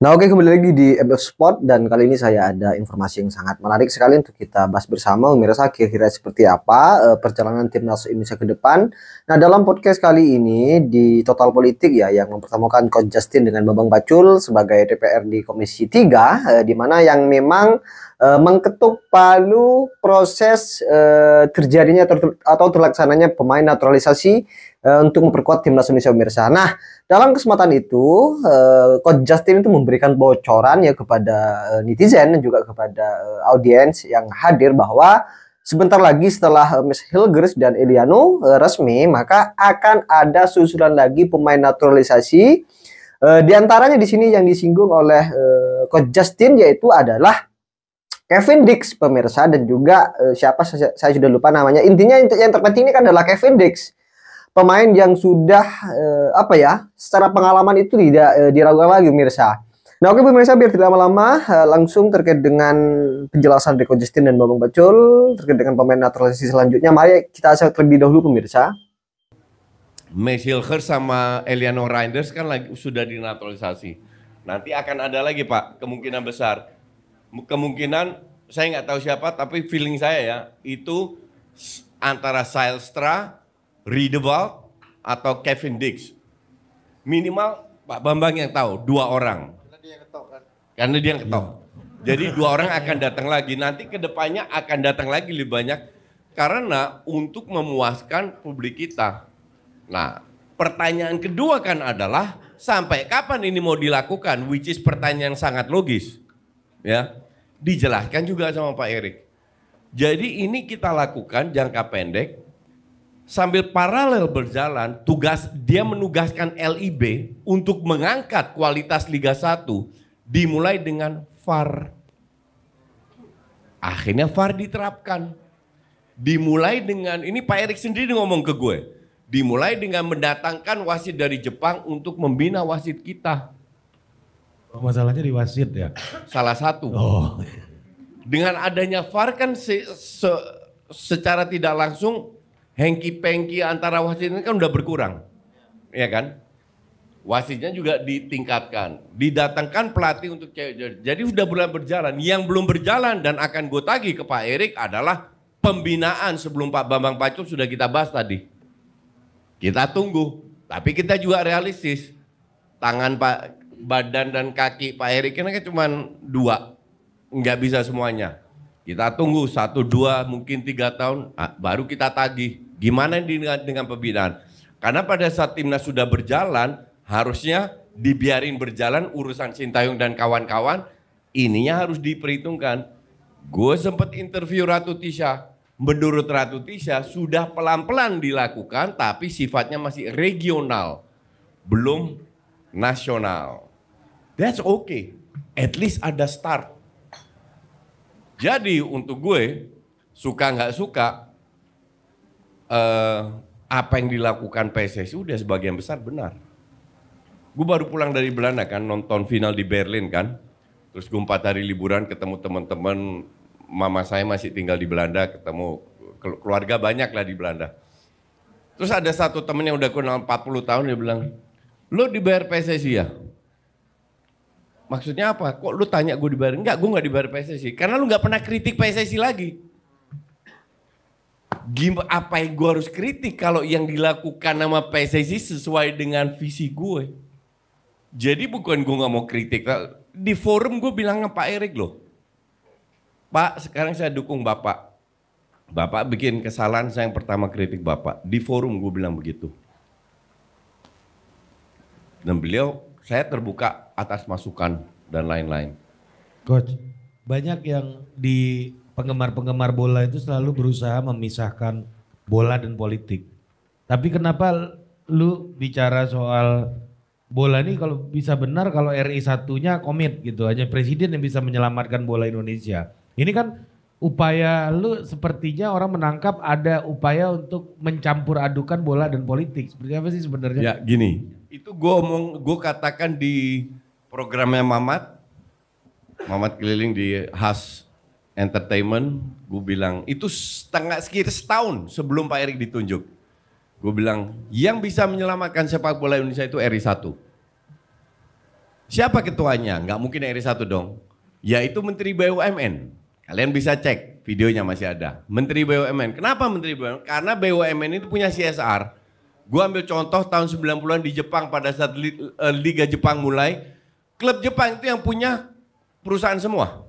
Nah, oke, kembali lagi di MF Sport dan kali ini saya ada informasi yang sangat menarik sekali untuk kita bahas bersama. Pemirsa, kira-kira seperti apa perjalanan timnas Indonesia ke depan. Nah, dalam podcast kali ini di Total Politik ya yang mempertemukan Coach Justin dengan Bambang Pacul sebagai DPR di Komisi 3 di mana yang memang mengketuk palu proses terjadinya atau terlaksananya pemain naturalisasi untuk memperkuat timnas Indonesia, pemirsa. Nah, dalam kesempatan itu, Coach Justin itu memberikan bocoran ya kepada netizen dan juga kepada audiens yang hadir bahwa sebentar lagi setelah Miss Hilgers dan Eliano resmi, maka akan ada susulan lagi pemain naturalisasi. Di antaranya di sini yang disinggung oleh Coach Justin yaitu adalah Kevin Dix, pemirsa, dan juga siapa saya sudah lupa namanya. Intinya yang terpenting ini kan adalah Kevin Dix, pemain yang sudah secara pengalaman itu tidak diragukan lagi, pemirsa. Nah, oke pemirsa, biar tidak lama-lama langsung terkait dengan penjelasan Rico Justin dan Bambang Pacul terkait dengan pemain naturalisasi selanjutnya. Mari kita simak terlebih dahulu, pemirsa. Miss Hilgers sama Eliano Reinders kan sudah dinaturalisasi. Nanti akan ada lagi Pak, kemungkinan besar. Kemungkinan saya nggak tahu siapa, tapi feeling saya ya itu antara Zijlstra, Riedewald atau Kevin Dix. Minimal Pak Bambang yang tahu, 2 orang. Karena dia yang ketok kan? Karena dia yang ketok. Jadi 2 orang akan datang lagi. Nanti kedepannya akan datang lagi lebih banyak. Karena untuk memuaskan publik kita. Nah, pertanyaan kedua kan adalah sampai kapan ini mau dilakukan? Which is pertanyaan yang sangat logis. Ya, dijelaskan juga sama Pak Erik. Jadi ini kita lakukan jangka pendek. Sambil paralel berjalan, dia menugaskan LIB untuk mengangkat kualitas Liga 1 dimulai dengan VAR. Akhirnya VAR diterapkan. Dimulai dengan, ini Pak Erik sendiri ngomong ke gue, dimulai dengan mendatangkan wasit dari Jepang untuk membina wasit kita. Masalahnya di wasit ya? Salah satu. Oh. Dengan adanya VAR kan secara tidak langsung hengki-pengki antara wasit ini kan udah berkurang, ya kan? Wasitnya juga ditingkatkan, didatangkan pelatih untuk cewek. Jadi sudah berjalan. Yang belum berjalan dan akan gue tagih ke Pak Erik adalah pembinaan sebelum Pak Bambang Pacul sudah kita bahas tadi. Kita tunggu, tapi kita juga realistis. Tangan badan dan kaki Pak Erik ini kan cuma 2, nggak bisa semuanya. Kita tunggu 1, 2, mungkin 3 tahun, baru kita tagih. Gimana dengan pembinaan? Karena pada saat timnas sudah berjalan, harusnya dibiarin berjalan urusan Sintayong dan kawan-kawan, ininya harus diperhitungkan. Gue sempat interview Ratu Tisha. Menurut Ratu Tisha sudah pelan-pelan dilakukan, tapi sifatnya masih regional, belum nasional. That's okay, at least ada start. Jadi untuk gue, suka nggak suka, apa yang dilakukan PSSI udah sebagian besar benar. Gue baru pulang dari Belanda kan, nonton final di Berlin kan. Terus gue 4 hari liburan ketemu teman-teman, mama saya masih tinggal di Belanda, ketemu keluarga banyak lah di Belanda. Terus ada satu temen yang udah kenal 40 tahun, dia bilang, lo dibayar PSSI ya? Maksudnya apa? Kok lu tanya gue dibayar? Enggak, gue gak dibayar PSSI. Karena lu gak pernah kritik PSSI lagi. Apa yang gue harus kritik kalau yang dilakukan sama PSSI sesuai dengan visi gue? Jadi bukan gue gak mau kritik. Di forum gue bilang sama Pak Erik loh. Pak, sekarang saya dukung Bapak. Bapak bikin kesalahan, saya yang pertama kritik Bapak. Di forum gue bilang begitu. Dan beliau, saya terbuka atas masukan dan lain-lain. Coach, banyak yang di penggemar-penggemar bola itu selalu berusaha memisahkan bola dan politik. Tapi kenapa lu bicara soal bola ini kalau bisa benar kalau RI satunya komit gitu, hanya presiden yang bisa menyelamatkan bola Indonesia. Ini kan upaya lu sepertinya orang menangkap ada upaya untuk mencampur adukan bola dan politik. Seperti apa sih sebenarnya? Ya gini, itu gue katakan di programnya Mamat keliling di Has Entertainment, gue bilang itu sekitar setahun sebelum Pak Erik ditunjuk. Gue bilang yang bisa menyelamatkan sepak bola Indonesia itu RI 1. Siapa ketuanya? Nggak mungkin RI 1 dong. Yaitu Menteri BUMN. Kalian bisa cek, videonya masih ada. Menteri BUMN. Kenapa Menteri BUMN? Karena BUMN itu punya CSR. Gue ambil contoh tahun 90-an di Jepang pada saat Liga Jepang mulai. Klub Jepang itu yang punya perusahaan semua.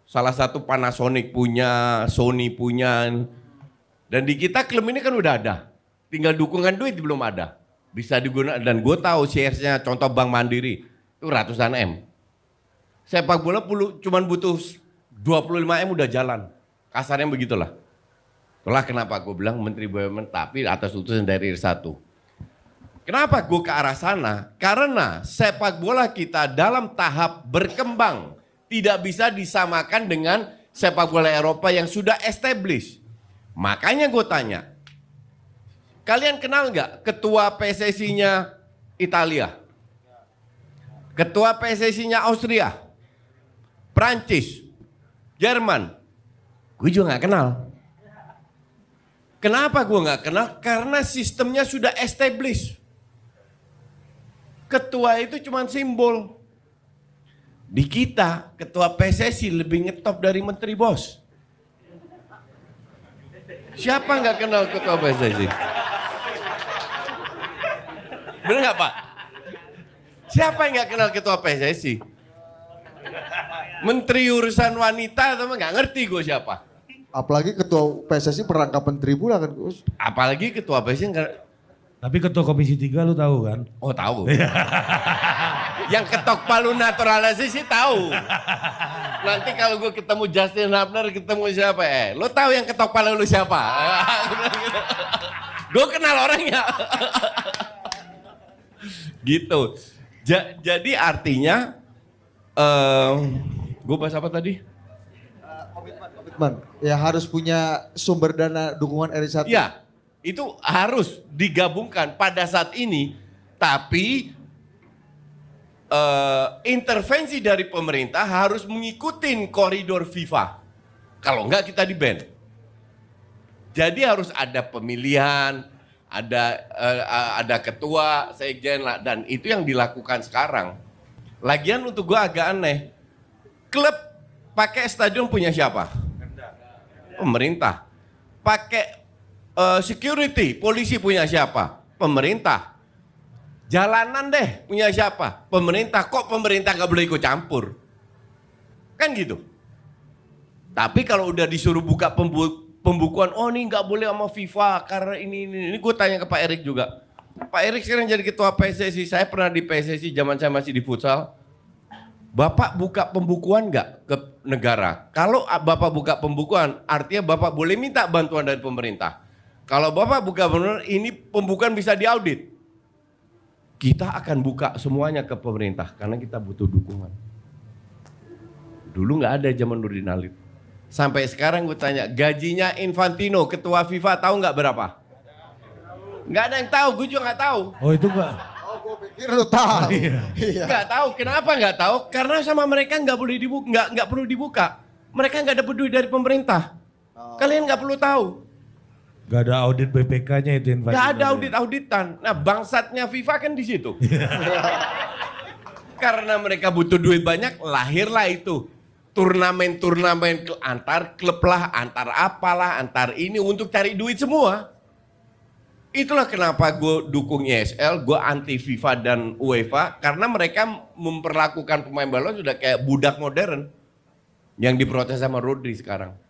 Salah satu Panasonic punya, Sony punya. Dan di kita klub ini kan udah ada. Tinggal dukungan duit belum ada. Bisa digunakan. Dan gue tahu shares-nya contoh Bank Mandiri. Itu ratusan M. Sepak bola cuma butuh 25 M udah jalan. Kasarnya begitulah. Itulah kenapa gue bilang Menteri BUMN tapi atas utusan dari RI 1. Kenapa gue ke arah sana? Karena sepak bola kita dalam tahap berkembang. Tidak bisa disamakan dengan sepak bola Eropa yang sudah established. Makanya gue tanya. Kalian kenal nggak ketua PSSI-nya Italia? Ketua PSSI-nya Austria? Prancis? Jerman? Gue juga nggak kenal. Kenapa gue nggak kenal? Karena sistemnya sudah established. Ketua itu cuma simbol. Di kita, ketua PSSI lebih ngetop dari menteri bos. Siapa nggak kenal ketua PSSI? Bener nggak Pak? Siapa yang nggak kenal ketua PSSI? Menteri urusan wanita, teman nggak ngerti gue siapa. Apalagi ketua PSSI perangkap menteri pula kan Gus. Apalagi ketua PSSI nggak. Tapi ketua Komisi 3 lu tahu kan? Oh tahu. Yang ketok palu naturalisasi sih tahu. Nanti kalau gue ketemu Justin Hubner, ketemu siapa lo tahu yang ketok palu lu siapa? Gue kenal orangnya. Gitu. Jadi artinya, gue bahas apa tadi? Komitmen. Ya harus punya sumber dana dukungan RI 1. Ya, itu harus digabungkan pada saat ini. Tapi intervensi dari pemerintah harus mengikuti koridor FIFA. Kalau enggak kita di-ban. Jadi harus ada pemilihan, ada ketua, sekjen, dan itu yang dilakukan sekarang. Lagian untuk gue agak aneh, klub pakai stadion punya siapa? Pemerintah. Pakai security, polisi punya siapa? Pemerintah. Jalanan deh punya siapa? Pemerintah. Kok pemerintah nggak boleh ikut campur? Kan gitu. Tapi kalau udah disuruh buka pembukuan, oh ini nggak boleh sama FIFA karena ini gue tanya ke Pak Erik juga. Pak Erik sekarang jadi ketua PSSI, saya pernah di PSSI zaman saya masih di futsal. Bapak buka pembukuan nggak ke negara? Kalau Bapak buka pembukuan, artinya Bapak boleh minta bantuan dari pemerintah. Kalau Bapak buka pembukuan, ini pembukuan bisa diaudit. Kita akan buka semuanya ke pemerintah karena kita butuh dukungan. Dulu nggak ada zaman Nurdin Halid. Sampai sekarang gue tanya, gajinya Infantino, ketua FIFA, tahu nggak berapa? Nggak ada yang tahu, gue juga nggak tahu. Oh itu Pak. Oh gue pikir lu tahu. Iya. Nggak tahu, kenapa nggak tahu? Karena sama mereka nggak boleh dibuka, nggak perlu dibuka. Mereka nggak dapat duit dari pemerintah. Kalian nggak perlu tahu. Gak ada audit BPK-nya itu Infantino. Nggak ada audit-auditan. Nah bangsatnya FIFA kan di situ. Karena mereka butuh duit banyak, lahirlah itu. Turnamen-turnamen antar klub lah, antar apalah, antar ini untuk cari duit semua. Itulah kenapa gue dukung ESL, gue anti FIFA dan UEFA. Karena mereka memperlakukan pemain bola sudah kayak budak modern. Yang diprotes sama Rodri sekarang.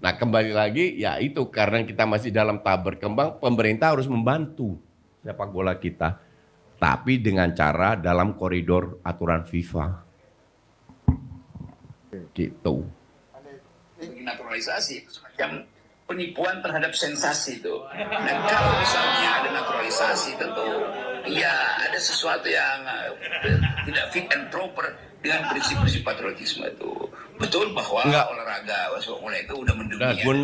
Nah kembali lagi ya itu karena kita masih dalam tahap berkembang, pemerintah harus membantu sepak bola kita. Tapi dengan cara dalam koridor aturan FIFA. Gitu. Naturalisasi semacam penipuan terhadap sensasi itu. Dan kalau misalnya ada naturalisasi tentu ya ada sesuatu yang tidak fit and proper dengan prinsip-prinsip patriotisme itu. Betul bahwa Enggak. olahraga sepak bola itu udah mendunia. Nah, gue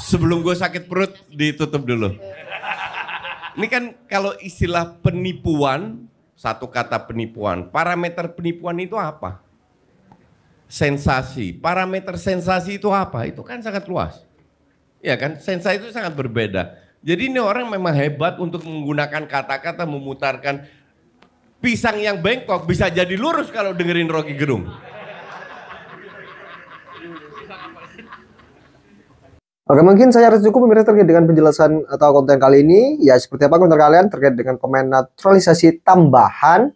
sebelum gue sakit perut ditutup dulu. Ini kan kalau istilah penipuan, satu kata penipuan, parameter penipuan itu apa? Sensasi. Parameter sensasi itu apa? Itu kan sangat luas. Ya kan, sensasi itu sangat berbeda. Jadi ini orang memang hebat untuk menggunakan kata-kata, memutarkan. pisang yang bengkok bisa jadi lurus kalau dengerin Rocky Gerung. Oke, mungkin saya harus cukup pemirsa terkait dengan penjelasan atau konten kali ini. Ya, seperti apa komentar kalian terkait dengan komen naturalisasi tambahan?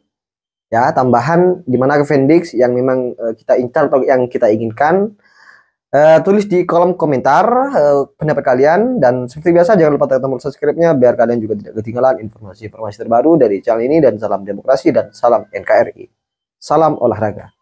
Ya, tambahan di mana Cavendish yang memang kita incar atau yang kita inginkan. Tulis di kolom komentar pendapat kalian, dan seperti biasa jangan lupa tekan tombol subscribe-nya biar kalian juga tidak ketinggalan informasi-informasi terbaru dari channel ini. Dan salam demokrasi dan salam NKRI. Salam olahraga.